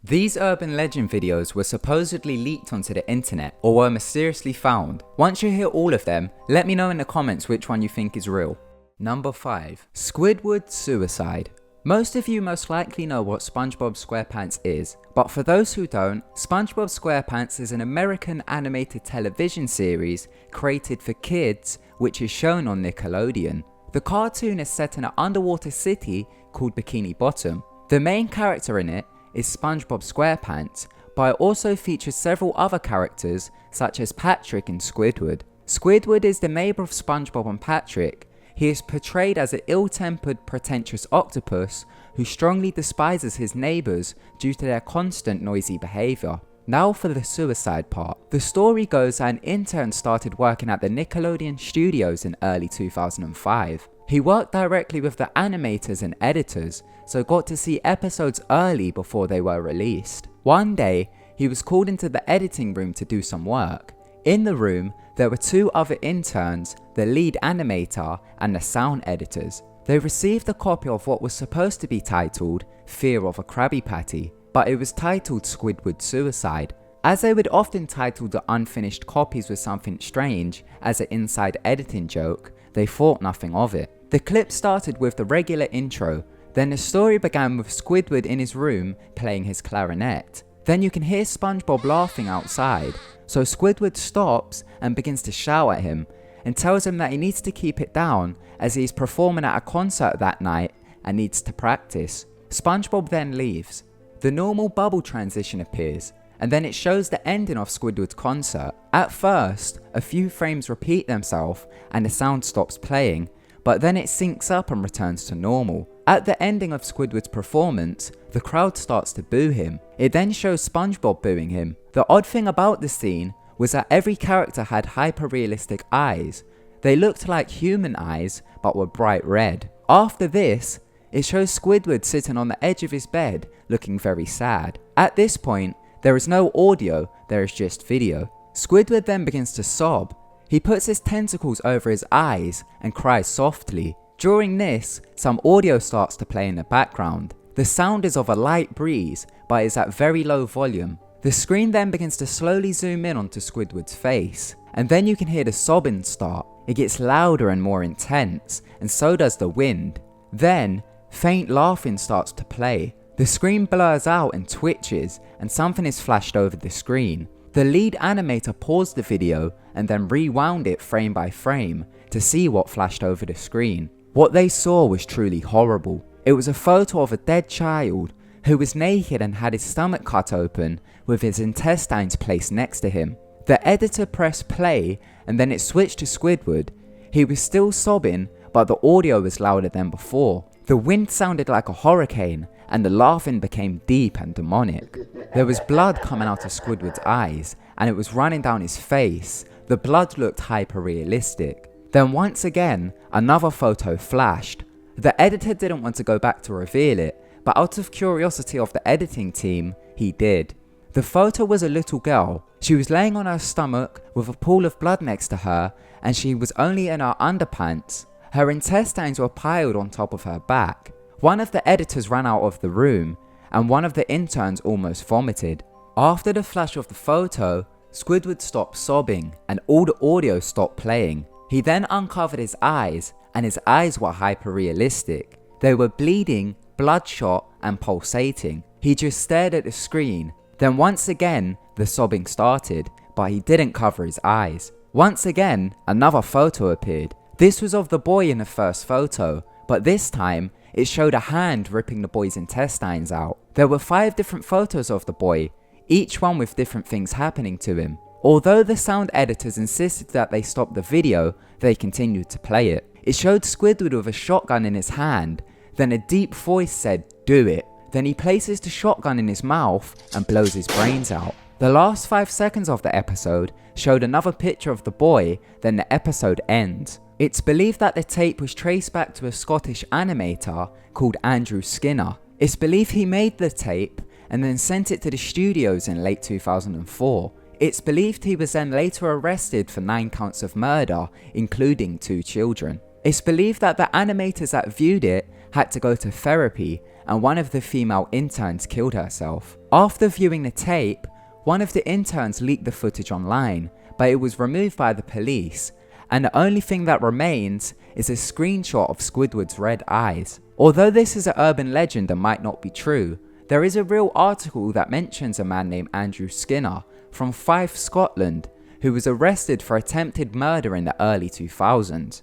These urban legend videos were supposedly leaked onto the internet or were mysteriously found. Once you hear all of them, let me know in the comments which one you think is real. Number 5. Squidwards Suicide. Most of you most likely know what SpongeBob SquarePants is, but for those who don't, SpongeBob SquarePants is an American animated television series created for kids which is shown on Nickelodeon. The cartoon is set in an underwater city called Bikini Bottom. The main character in it is SpongeBob SquarePants, but it also features several other characters such as Patrick and Squidward. Squidward is the neighbour of SpongeBob and Patrick. He is portrayed as an ill-tempered, pretentious octopus who strongly despises his neighbours due to their constant noisy behaviour. Now for the suicide part. The story goes that an intern started working at the Nickelodeon studios in early 2005. He worked directly with the animators and editors, so got to see episodes early before they were released. One day, he was called into the editing room to do some work. In the room, there were two other interns, the lead animator and the sound editors. They received a copy of what was supposed to be titled Fear of a Krabby Patty, but it was titled Squidwards Suicide. As they would often title the unfinished copies with something strange as an inside editing joke, they thought nothing of it. The clip started with the regular intro, then the story began with Squidward in his room playing his clarinet. Then you can hear SpongeBob laughing outside, so Squidward stops and begins to shout at him and tells him that he needs to keep it down as he is performing at a concert that night and needs to practice. SpongeBob then leaves. The normal bubble transition appears, and then it shows the ending of Squidward's concert. At first, a few frames repeat themselves and the sound stops playing, but then it syncs up and returns to normal. At the ending of Squidward's performance, the crowd starts to boo him. It then shows SpongeBob booing him. The odd thing about the scene was that every character had hyper-realistic eyes. They looked like human eyes, but were bright red. After this, it shows Squidward sitting on the edge of his bed, looking very sad. At this point, there is no audio, there is just video. Squidward then begins to sob. He puts his tentacles over his eyes and cries softly. During this, some audio starts to play in the background. The sound is of a light breeze, but is at very low volume. The screen then begins to slowly zoom in onto Squidward's face, and then you can hear the sobbing start. It gets louder and more intense, and so does the wind. Then, faint laughing starts to play. The screen blurs out and twitches, and something is flashed over the screen. The lead animator paused the video and then rewound it frame by frame to see what flashed over the screen. What they saw was truly horrible. It was a photo of a dead child who was naked and had his stomach cut open with his intestines placed next to him. The editor pressed play and then it switched to Squidward. He was still sobbing, but the audio was louder than before. The wind sounded like a hurricane and the laughing became deep and demonic. There was blood coming out of Squidward's eyes and it was running down his face. The blood looked hyper-realistic. Then once again, another photo flashed. The editor didn't want to go back to reveal it, but out of curiosity of the editing team, he did. The photo was a little girl. She was laying on her stomach with a pool of blood next to her and she was only in her underpants. Her intestines were piled on top of her back. One of the editors ran out of the room and one of the interns almost vomited. After the flash of the photo, Squidward stopped sobbing and all the audio stopped playing. He then uncovered his eyes and his eyes were hyper-realistic. They were bleeding, bloodshot and pulsating. He just stared at the screen. Then once again, the sobbing started, but he didn't cover his eyes. Once again, another photo appeared. This was of the boy in the first photo, but this time, it showed a hand ripping the boy's intestines out. There were 5 different photos of the boy, each one with different things happening to him. Although the sound editors insisted that they stop the video, they continued to play it. It showed Squidward with a shotgun in his hand, then a deep voice said, "Do it." Then he places the shotgun in his mouth and blows his brains out. The last 5 seconds of the episode showed another picture of the boy, then the episode ends. It's believed that the tape was traced back to a Scottish animator called Andrew Skinner. It's believed he made the tape and then sent it to the studios in late 2004. It's believed he was then later arrested for 9 counts of murder, including 2 children. It's believed that the animators that viewed it had to go to therapy and one of the female interns killed herself. After viewing the tape, one of the interns leaked the footage online, but it was removed by the police, and the only thing that remains is a screenshot of Squidward's red eyes. Although this is an urban legend and might not be true, there is a real article that mentions a man named Andrew Skinner from Fife, Scotland, who was arrested for attempted murder in the early 2000s.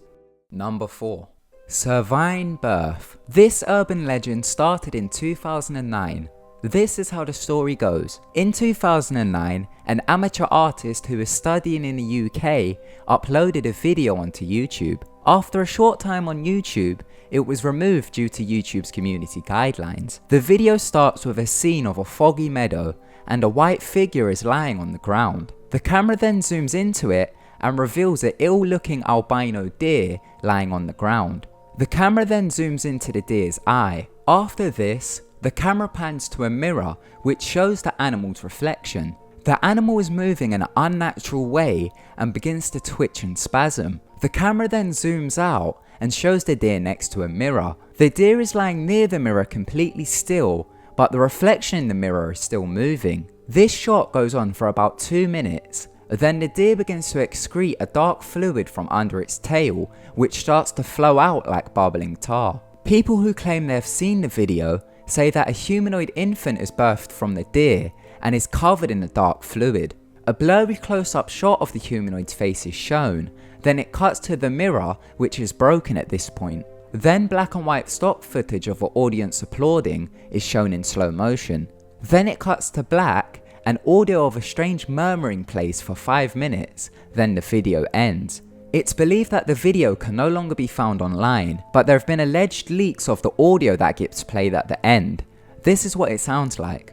Number 4. Servine Birth. This urban legend started in 2009. This is how the story goes. In 2009, an amateur artist who was studying in the UK uploaded a video onto YouTube. After a short time on YouTube, it was removed due to YouTube's community guidelines. The video starts with a scene of a foggy meadow and a white figure is lying on the ground. The camera then zooms into it and reveals an ill-looking albino deer lying on the ground. The camera then zooms into the deer's eye. After this, the camera pans to a mirror which shows the animal's reflection. The animal is moving in an unnatural way and begins to twitch and spasm. The camera then zooms out and shows the deer next to a mirror. The deer is lying near the mirror completely still, but the reflection in the mirror is still moving. This shot goes on for about 2 minutes. Then the deer begins to excrete a dark fluid from under its tail, which starts to flow out like bubbling tar. People who claim they have seen the video say that a humanoid infant is birthed from the deer and is covered in a dark fluid. A blurry close-up shot of the humanoid's face is shown, then it cuts to the mirror, which is broken at this point. Then black and white stock footage of the audience applauding is shown in slow motion. Then it cuts to black and audio of a strange murmuring plays for 5 minutes, then the video ends. It's believed that the video can no longer be found online, but there have been alleged leaks of the audio that gets played at the end. This is what it sounds like.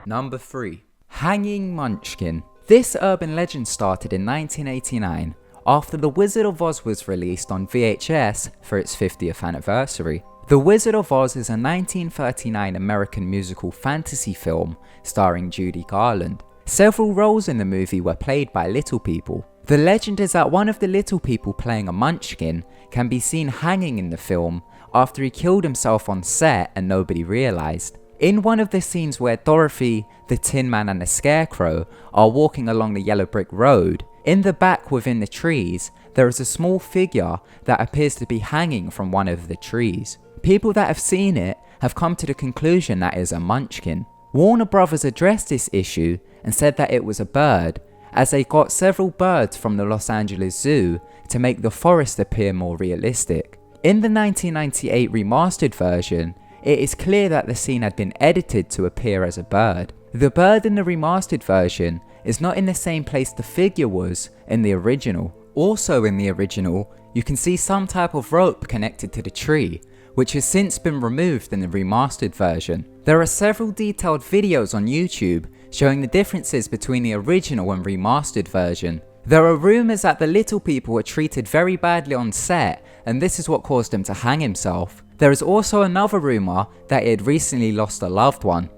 Number 3. Hanging Munchkin. This urban legend started in 1989 after The Wizard of Oz was released on VHS for its 50th anniversary. The Wizard of Oz is a 1939 American musical fantasy film starring Judy Garland. Several roles in the movie were played by little people. The legend is that one of the little people playing a Munchkin can be seen hanging in the film after he killed himself on set and nobody realized. In one of the scenes where Dorothy, the Tin Man and the Scarecrow are walking along the yellow brick road, in the back within the trees, there is a small figure that appears to be hanging from one of the trees. People that have seen it have come to the conclusion that it is a Munchkin. Warner Brothers addressed this issue and said that it was a bird, as they got several birds from the Los Angeles Zoo to make the forest appear more realistic. In the 1998 remastered version, it is clear that the scene had been edited to appear as a bird. The bird in the remastered version is not in the same place the figure was in the original. Also in the original, you can see some type of rope connected to the tree, which has since been removed in the remastered version. There are several detailed videos on YouTube showing the differences between the original and remastered version. There are rumours that the little people were treated very badly on set, and this is what caused him to hang himself. There is also another rumour that he had recently lost a loved one.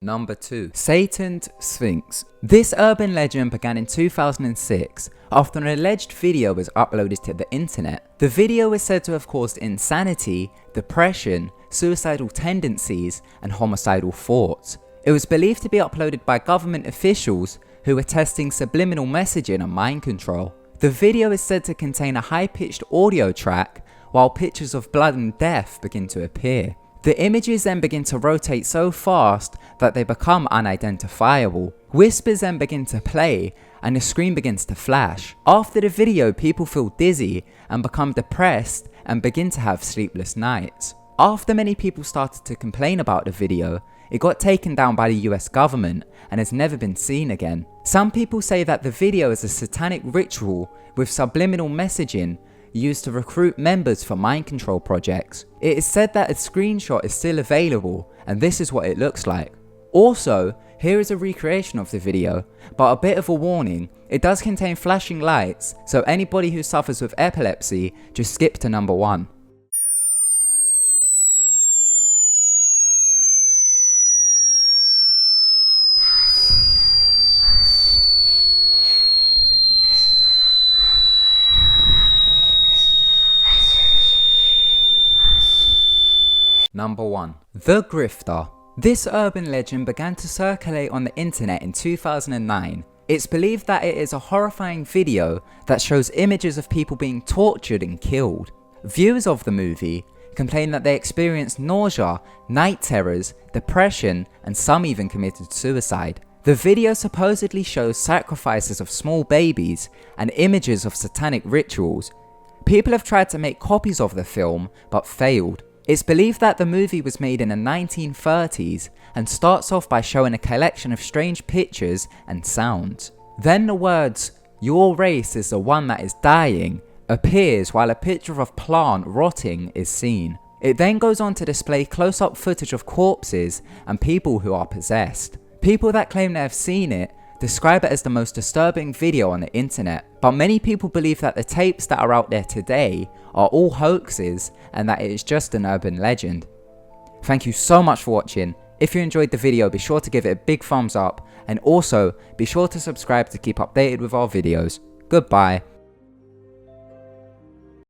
Number 2. Satan's Sphinx. This urban legend began in 2006 after an alleged video was uploaded to the internet. The video is said to have caused insanity, depression, suicidal tendencies, and homicidal thoughts. It was believed to be uploaded by government officials who were testing subliminal messaging and mind control. The video is said to contain a high-pitched audio track while pictures of blood and death begin to appear. The images then begin to rotate so fast that they become unidentifiable. Whispers then begin to play and the screen begins to flash. After the video, people feel dizzy and become depressed and begin to have sleepless nights. After many people started to complain about the video, it got taken down by the US government and has never been seen again. Some people say that the video is a satanic ritual with subliminal messaging used to recruit members for mind control projects. It is said that a screenshot is still available, and this is what it looks like. Also, here is a recreation of the video, but a bit of a warning, it does contain flashing lights, so anybody who suffers with epilepsy, just skip to number 1. Number 1. The Grifter. This urban legend began to circulate on the internet in 2009. It's believed that it is a horrifying video that shows images of people being tortured and killed. Viewers of the movie complain that they experienced nausea, night terrors, depression, and some even committed suicide. The video supposedly shows sacrifices of small babies and images of satanic rituals. People have tried to make copies of the film, but failed. It's believed that the movie was made in the 1930s and starts off by showing a collection of strange pictures and sounds. Then the words, "Your race is the one that is dying," appears while a picture of a plant rotting is seen. It then goes on to display close-up footage of corpses and people who are possessed. People that claim they have seen it describe it as the most disturbing video on the internet, but many people believe that the tapes that are out there today are all hoaxes and that it is just an urban legend. Thank you so much for watching. If you enjoyed the video, be sure to give it a big thumbs up, and also be sure to subscribe to keep updated with our videos. Goodbye.